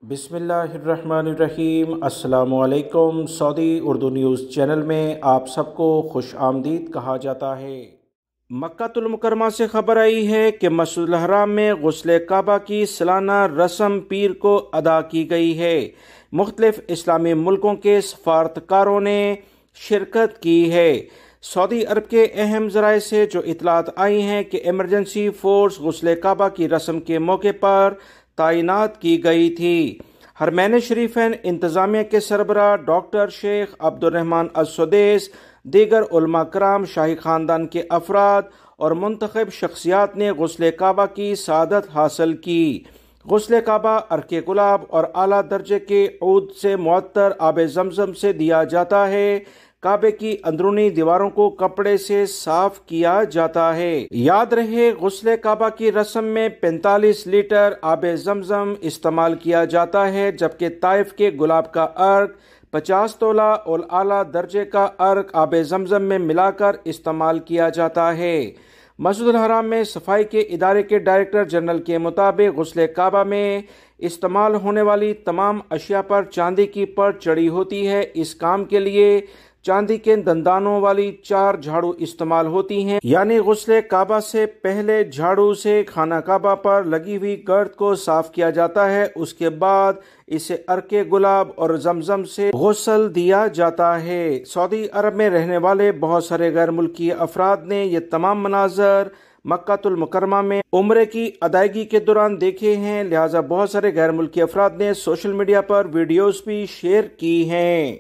बिस्मिल्लाहिर्रहमानिर्रहीम। अस्सलामुअलैकुम। Saudi Urdu news channel में आप सबको खुश आमदीद कहा जाता है। मक्कातुल मुकर्रमा से खबर आई है कि मस्जिदुल हराम में गुस्ल काबा की सालाना रस्म पीर को अदा की गई है। मुख्तलिफ इस्लामी मुल्कों के सफारतकारों ने शिरकत की है। सऊदी अरब के अहम ज़राए से जो इतलात आई हैं कि इमरजेंसी फोर्स गुस्ल काबा की रस्म के मौके पर तैनात की गई थी। हरमैन शरीफैन इंतज़ामिया के सरबराह डॉक्टर शेख अब्दुर्रहमान अस-सुदैस, दीगर उलमा कराम, शाही ख़ानदान के अफराद और मुंतखब शख्सियात ने गुस्ल काबा की सआदत हासिल की। गुस्ल काबा अर्के गुलाब और आला दर्जे के ऊद से मुअत्तर आब ज़मज़म से दिया जाता है। काबे की अंदरूनी दीवारों को कपड़े से साफ किया जाता है। याद रहे, गुस्ल काबा की रस्म में 45 लीटर आब ज़मज़म इस्तेमाल किया जाता है, जबकि ताइफ के गुलाब का अर्क 50 तोला और आला दर्जे का अर्क आब ज़मज़म में मिलाकर इस्तेमाल किया जाता है। मस्जिदुल हराम में सफाई के इदारे के डायरेक्टर जनरल के मुताबिक गुस्ल काबा में इस्तेमाल होने वाली तमाम अशिया पर चांदी की परत चढ़ी होती है। इस काम के लिए चांदी के दंदानों वाली 4 झाड़ू इस्तेमाल होती हैं। यानी गुस्ल काबा से पहले झाड़ू से खाना काबा पर लगी हुई गर्द को साफ किया जाता है। उसके बाद इसे अर्के गुलाब और जमजम से गुस्ल दिया जाता है। सऊदी अरब में रहने वाले बहुत सारे गैर मुल्की अफराद ने ये तमाम मनाजर मक्कातुल मुकर्रमा में उम्रे की अदायगी के दौरान देखे हैं, लिहाजा बहुत सारे गैर मुल्की अफराद ने सोशल मीडिया पर वीडियोस भी शेयर की हैं।